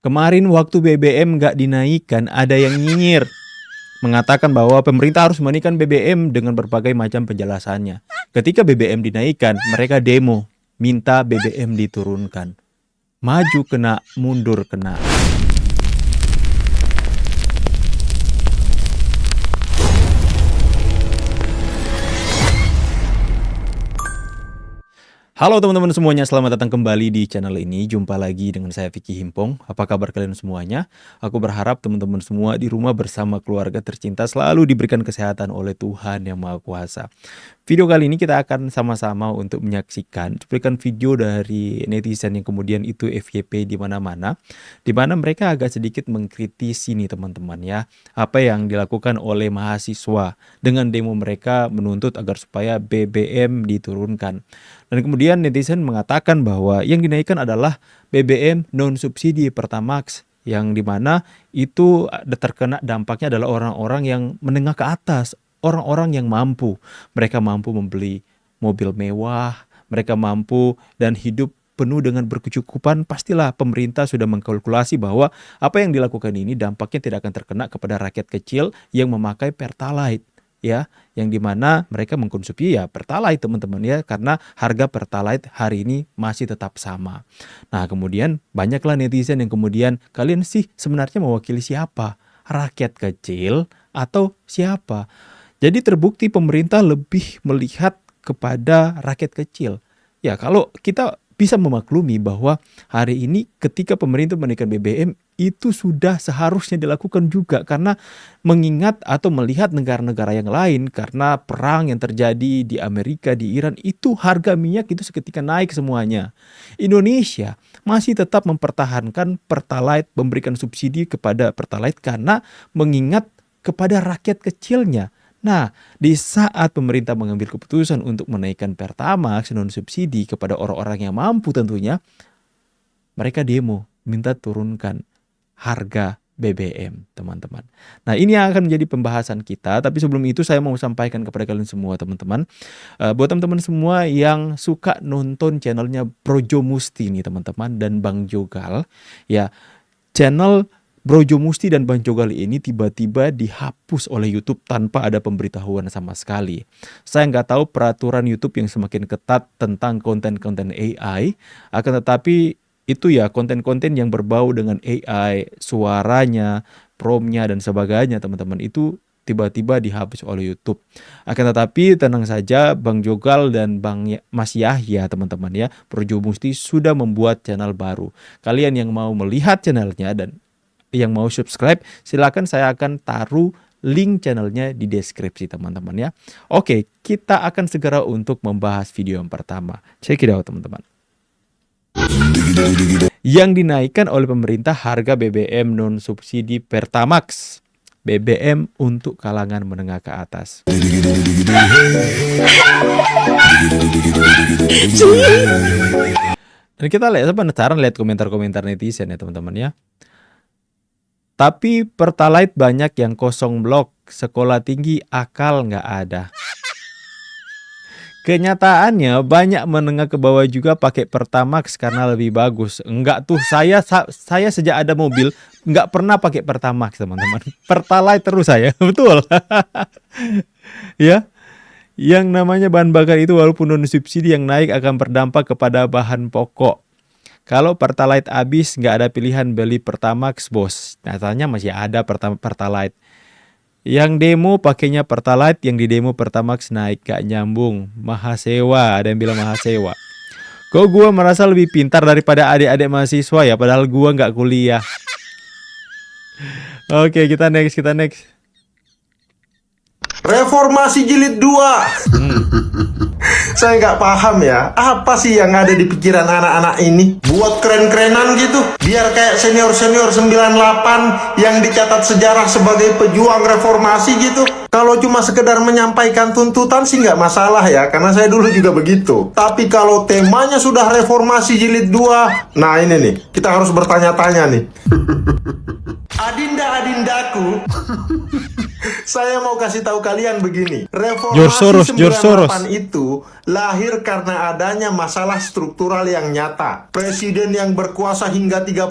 Kemarin waktu BBM nggak dinaikkan, ada yang nyinyir. Mengatakan bahwa pemerintah harus menaikkan BBM dengan berbagai macam penjelasannya. Ketika BBM dinaikkan, mereka demo, minta BBM diturunkan. Maju kena, mundur kena. Halo teman-teman semuanya, selamat datang kembali di channel ini. Jumpa lagi dengan saya Vicky Himpong. Apa kabar kalian semuanya? Aku berharap teman-teman semua di rumah bersama keluarga tercinta selalu diberikan kesehatan oleh Tuhan Yang Maha Kuasa. Video kali ini kita akan sama-sama untuk menyaksikan cuplikan video dari netizen yang kemudian itu FYP di mana-mana, di mana mereka agak sedikit mengkritisi nih teman-teman ya, apa yang dilakukan oleh mahasiswa dengan demo mereka menuntut agar supaya BBM diturunkan. Dan kemudian netizen mengatakan bahwa yang dinaikkan adalah BBM non subsidi Pertamax, yang dimana itu terkena dampaknya adalah orang-orang yang menengah ke atas, orang-orang yang mampu. Mereka mampu membeli mobil mewah, mereka mampu dan hidup penuh dengan berkecukupan. Pastilah pemerintah sudah mengkalkulasi bahwa apa yang dilakukan ini dampaknya tidak akan terkena kepada rakyat kecil yang memakai Pertalite. Ya, yang dimana mereka mengkonsumsi ya Pertalite teman-teman ya, karena harga Pertalite hari ini masih tetap sama. Nah kemudian banyaklah netizen yang kemudian, kalian sih sebenarnya mewakili siapa? Rakyat kecil atau siapa? Jadi terbukti pemerintah lebih melihat kepada rakyat kecil. Ya kalau kita bisa memaklumi bahwa hari ini ketika pemerintah menaikkan BBM itu sudah seharusnya dilakukan juga, karena mengingat atau melihat negara-negara yang lain, karena perang yang terjadi di Amerika, di Iran, itu harga minyak itu seketika naik semuanya. Indonesia masih tetap mempertahankan Pertalite, memberikan subsidi kepada Pertalite karena mengingat kepada rakyat kecilnya. Nah, di saat pemerintah mengambil keputusan untuk menaikkan Pertamax non subsidi kepada orang-orang yang mampu tentunya, mereka demo, minta turunkan harga BBM, teman-teman. Nah, ini yang akan menjadi pembahasan kita, tapi sebelum itu saya mau sampaikan kepada kalian semua, teman-teman. Buat teman-teman semua yang suka nonton channelnya Brojo Musti nih, teman-teman, dan Bang Jogal, ya, channel Brojo Musti dan Bang Jogal ini tiba-tiba dihapus oleh YouTube tanpa ada pemberitahuan sama sekali. Saya nggak tahu peraturan YouTube yang semakin ketat tentang konten-konten AI, akan tetapi itu ya konten-konten yang berbau dengan AI, suaranya, promnya dan sebagainya teman-teman, itu tiba-tiba dihapus oleh YouTube. Akan tetapi tenang saja, Bang Jogal dan Mas Yahya teman-teman ya, Brojo Musti sudah membuat channel baru. Kalian yang mau melihat channelnya dan yang mau subscribe, silakan, saya akan taruh link channelnya di deskripsi teman-teman ya. Oke, kita akan segera untuk membahas video yang pertama. Check it out teman-teman. Yang dinaikkan oleh pemerintah harga BBM non subsidi Pertamax, BBM untuk kalangan menengah ke atas. Dan kita lihat, penasaran lihat komentar-komentar netizen ya teman-teman ya. Tapi Pertalite banyak yang kosong blok, sekolah tinggi akal nggak ada. Kenyataannya banyak menengah ke bawah juga pakai Pertamax karena lebih bagus. Enggak tuh, saya sejak ada mobil nggak pernah pakai Pertamax teman-teman. Pertalite terus saya, betul. Ya, yang namanya bahan bakar itu walaupun non subsidi yang naik akan berdampak kepada bahan pokok. Kalau Pertalite habis, nggak ada pilihan beli Pertamax, bos. Nyatanya masih ada Pertalite. Yang demo pakainya Pertalite, yang di demo Pertamax naik, gak nyambung. Mahasewa, ada yang bilang mahasewa. Kok gue merasa lebih pintar daripada adik-adik mahasiswa ya, padahal gue nggak kuliah. Oke, kita next. Reformasi jilid 2. Saya nggak paham ya, apa sih yang ada di pikiran anak-anak ini? Buat keren-kerenan gitu, biar kayak senior-senior 98 yang dicatat sejarah sebagai pejuang reformasi gitu. Kalau cuma sekedar menyampaikan tuntutan sih nggak masalah ya, karena saya dulu juga begitu. Tapi kalau temanya sudah reformasi jilid 2, nah ini nih, kita harus bertanya-tanya nih. Adinda-adindaku, Saya mau kasih tahu kalian begini, George reformasi Soros. 98 itu lahir karena adanya masalah struktural yang nyata. Presiden yang berkuasa hingga 32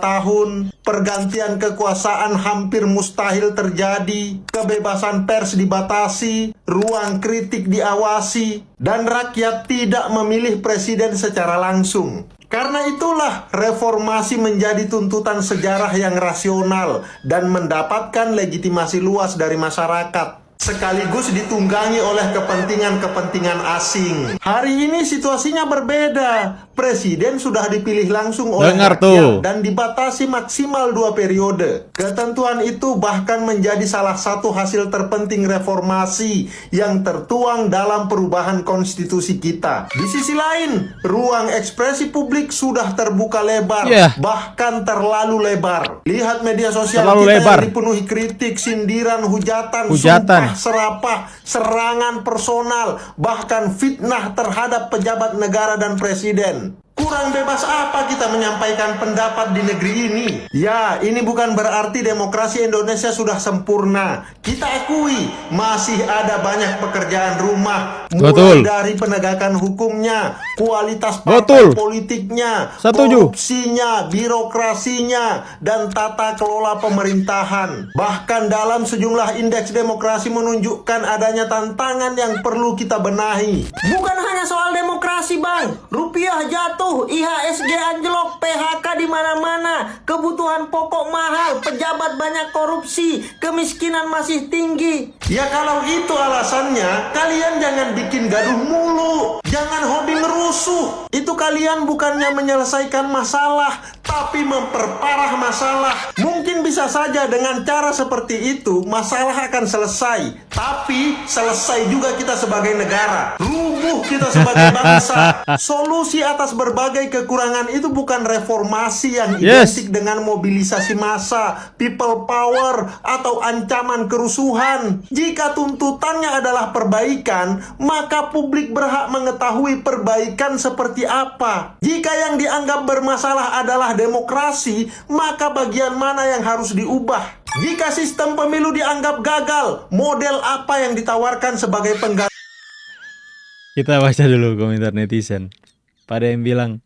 tahun, pergantian kekuasaan hampir mustahil terjadi, kebebasan pers dibatasi, ruang kritik diawasi, dan rakyat tidak memilih presiden secara langsung. Karena itulah reformasi menjadi tuntutan sejarah yang rasional dan mendapatkan legitimasi luas dari masyarakat, sekaligus ditunggangi oleh kepentingan-kepentingan asing. Hari ini situasinya berbeda. Presiden sudah dipilih langsung oleh rakyat dan dibatasi maksimal 2 periode. Ketentuan itu bahkan menjadi salah satu hasil terpenting reformasi yang tertuang dalam perubahan konstitusi kita. Di sisi lain, ruang ekspresi publik sudah terbuka lebar, bahkan terlalu lebar. Lihat media sosial kita yang dipenuhi kritik, sindiran, hujatan, sumpah serapah, serangan personal, bahkan fitnah terhadap pejabat negara dan presiden. Kurang bebas apa kita menyampaikan pendapat di negeri ini? Ya, ini bukan berarti demokrasi Indonesia sudah sempurna. Kita akui, masih ada banyak pekerjaan rumah. Mulai dari penegakan hukumnya, kualitas partai politiknya, korupsinya, birokrasinya, dan tata kelola pemerintahan. Bahkan dalam sejumlah indeks demokrasi menunjukkan adanya tantangan yang perlu kita benahi. Bukan hanya soal demokrasi, Bang. Rupiah jatuh, IHSG anjlok, PHK di mana-mana, kebutuhan pokok mahal, pejabat banyak korupsi, kemiskinan masih tinggi. Ya kalau itu alasannya, kalian jangan bikin gaduh mulu, jangan hobi ngerusuh. Itu kalian bukannya menyelesaikan masalah, tapi memperparah masalah. Mungkin bisa saja dengan cara seperti itu masalah akan selesai, tapi selesai juga kita sebagai negara, rubuh kita sebagai bangsa. Solusi atas berbagai kekurangan itu bukan reformasi yang identik dengan mobilisasi massa, people power, atau ancaman kerusuhan. Jika tuntutannya adalah perbaikan, maka publik berhak mengetahui perbaikan seperti apa. Jika yang dianggap bermasalah adalah demokrasi, maka bagian mana yang harus diubah? Jika sistem pemilu dianggap gagal, model apa yang ditawarkan sebagai pengganti? Kita baca dulu komentar netizen. Ada yang bilang,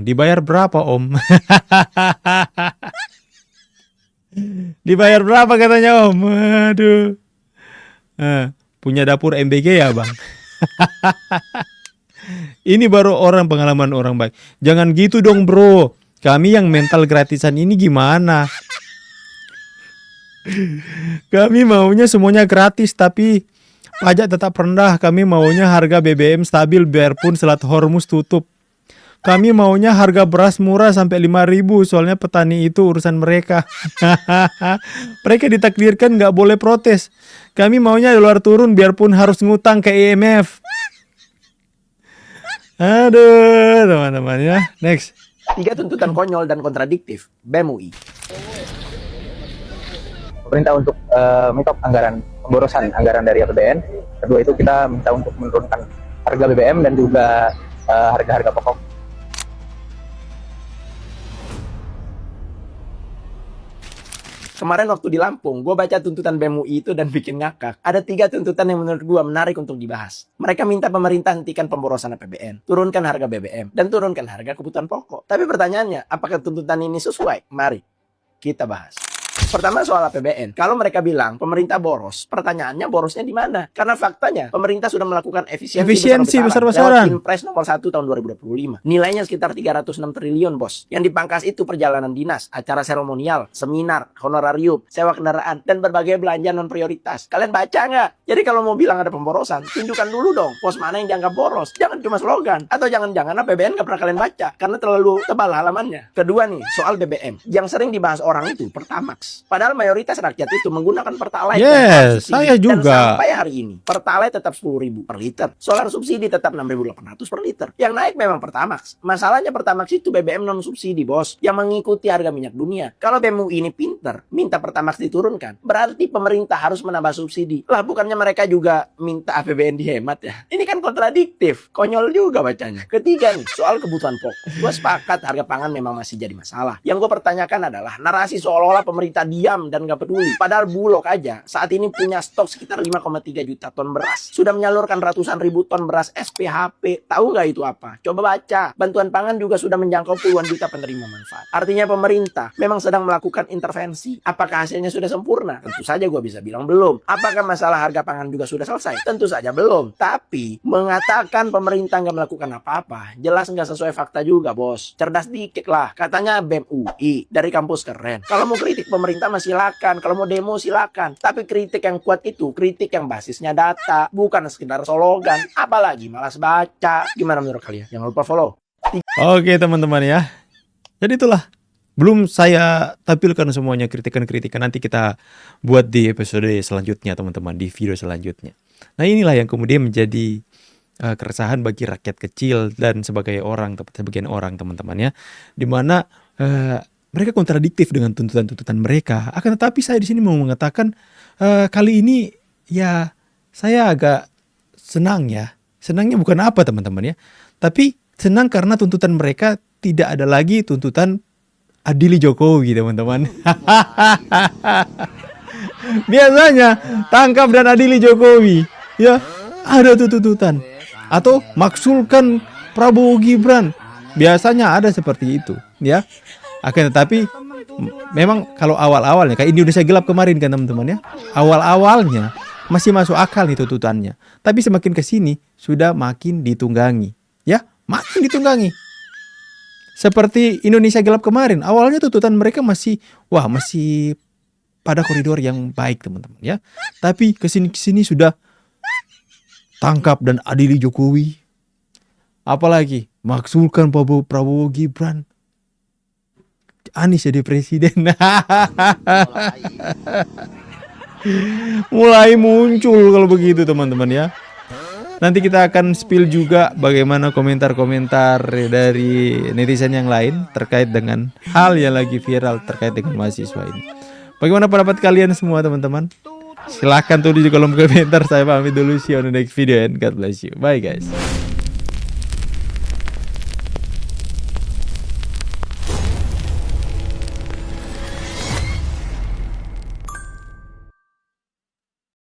dibayar berapa om? Dibayar berapa katanya om? Aduh. Punya dapur MBG ya bang? Ini baru pengalaman orang baik. Jangan gitu dong bro. Kami yang mental gratisan ini gimana? Kami maunya semuanya gratis tapi pajak tetap rendah. Kami maunya harga BBM stabil biarpun Selat Hormuz tutup. Kami maunya harga beras murah sampai 5.000, soalnya petani itu urusan mereka. Mereka ditakdirkan nggak boleh protes. Kami maunya dolar turun biarpun harus ngutang ke IMF. Aduh teman-teman ya. Next. 3 tuntutan konyol dan kontradiktif BEM UI. Pemerintah untuk minta anggaran pemborosan anggaran dari APBN. Kedua itu kita minta untuk menurunkan harga BBM dan juga harga-harga pokok. Kemarin waktu di Lampung, gue baca tuntutan BEM UI itu dan bikin ngakak. Ada 3 tuntutan yang menurut gue menarik untuk dibahas. Mereka minta pemerintah hentikan pemborosan APBN, turunkan harga BBM, dan turunkan harga kebutuhan pokok. Tapi pertanyaannya, apakah tuntutan ini sesuai? Mari kita bahas. Pertama soal APBN. Kalau mereka bilang pemerintah boros, pertanyaannya borosnya di mana? Karena faktanya pemerintah sudah melakukan efisiensi besar-besaran lewat Inpres nomor 1 tahun 2025. Nilainya sekitar 306 triliun, bos. Yang dipangkas itu perjalanan dinas, acara seremonial, seminar, honorarium, sewa kendaraan, dan berbagai belanja non prioritas. Kalian baca nggak? Jadi kalau mau bilang ada pemborosan, tunjukkan dulu dong pos mana yang dianggap boros. Jangan cuma slogan. Atau jangan-jangan APBN nggak pernah kalian baca karena terlalu tebal halamannya. Kedua nih, soal BBM. Yang sering dibahas orang itu Pertamax. Padahal mayoritas rakyat itu menggunakan Pertalite. Yes, saya juga. Dan sampai hari ini Pertalite tetap 10.000 per liter. Solar subsidi tetap 6.800 per liter. Yang naik memang Pertamax. Masalahnya Pertamax itu BBM non subsidi, bos, yang mengikuti harga minyak dunia. Kalau BEM UI ini pinter minta Pertamax diturunkan, berarti pemerintah harus menambah subsidi. Lah bukannya mereka juga minta APBN dihemat ya? Ini kan kontradiktif. Konyol juga bacanya. Ketiga nih, soal kebutuhan pokok. Gue sepakat harga pangan memang masih jadi masalah. Yang gue pertanyakan adalah narasi seolah-olah pemerintah diam dan gak peduli. Padahal Bulog aja saat ini punya stok sekitar 5,3 juta ton beras. Sudah menyalurkan ratusan ribu ton beras SPHP. Tahu nggak itu apa? Coba baca. Bantuan pangan juga sudah menjangkau puluhan juta penerima manfaat. Artinya pemerintah memang sedang melakukan intervensi. Apakah hasilnya sudah sempurna? Tentu saja gue bisa bilang belum. Apakah masalah harga pangan juga sudah selesai? Tentu saja belum. Tapi mengatakan pemerintah nggak melakukan apa-apa, jelas nggak sesuai fakta juga, bos. Cerdas dikit lah. Katanya BEM UI dari kampus keren. Kalau mau kritik pemerintah mah silakan. Kalau mau demo silakan. Tapi kritik yang kuat itu kritik yang basisnya data, bukan sekedar slogan. Apalagi malas baca. Gimana menurut kalian? Jangan lupa follow. Oke teman-teman ya. Jadi itulah. Belum saya tampilkan semuanya kritikan-kritikan. Nanti kita buat di episode selanjutnya teman-teman. Di video selanjutnya. Nah inilah yang kemudian menjadi keresahan bagi rakyat kecil dan sebagian orang teman-teman ya. Dimana mereka kontradiktif dengan tuntutan-tuntutan mereka. Akan tetapi saya di sini mau mengatakan kali ini ya saya agak senang ya. Senangnya bukan apa teman-teman ya. Tapi senang karena tuntutan mereka tidak ada lagi tuntutan adili Jokowi teman-teman. Biasanya tangkap dan adili Jokowi. Ya ada tuntutan. Atau maksulkan Prabowo Gibran. Biasanya ada seperti itu ya. Akan tetapi memang kalau awal-awalnya kayak Indonesia Gelap kemarin kan teman-teman ya. Awal-awalnya masih masuk akal nih tuntutannya. Tapi semakin ke sini sudah makin ditunggangi. Ya, makin ditunggangi. Seperti Indonesia Gelap kemarin, awalnya tuntutan mereka masih pada koridor yang baik teman-teman ya. Tapi kesini sudah tangkap dan adili Jokowi. Apalagi maksulkan Prabowo Gibran. Anies jadi presiden. Mulai muncul kalau begitu teman-teman ya. Nanti kita akan spill juga bagaimana komentar-komentar dari netizen yang lain terkait dengan hal yang lagi viral terkait dengan mahasiswa ini. Bagaimana pendapat kalian semua teman-teman? Silahkan tulis di kolom komentar. Saya pamit dulu. See you on the next video and God bless you. Bye guys.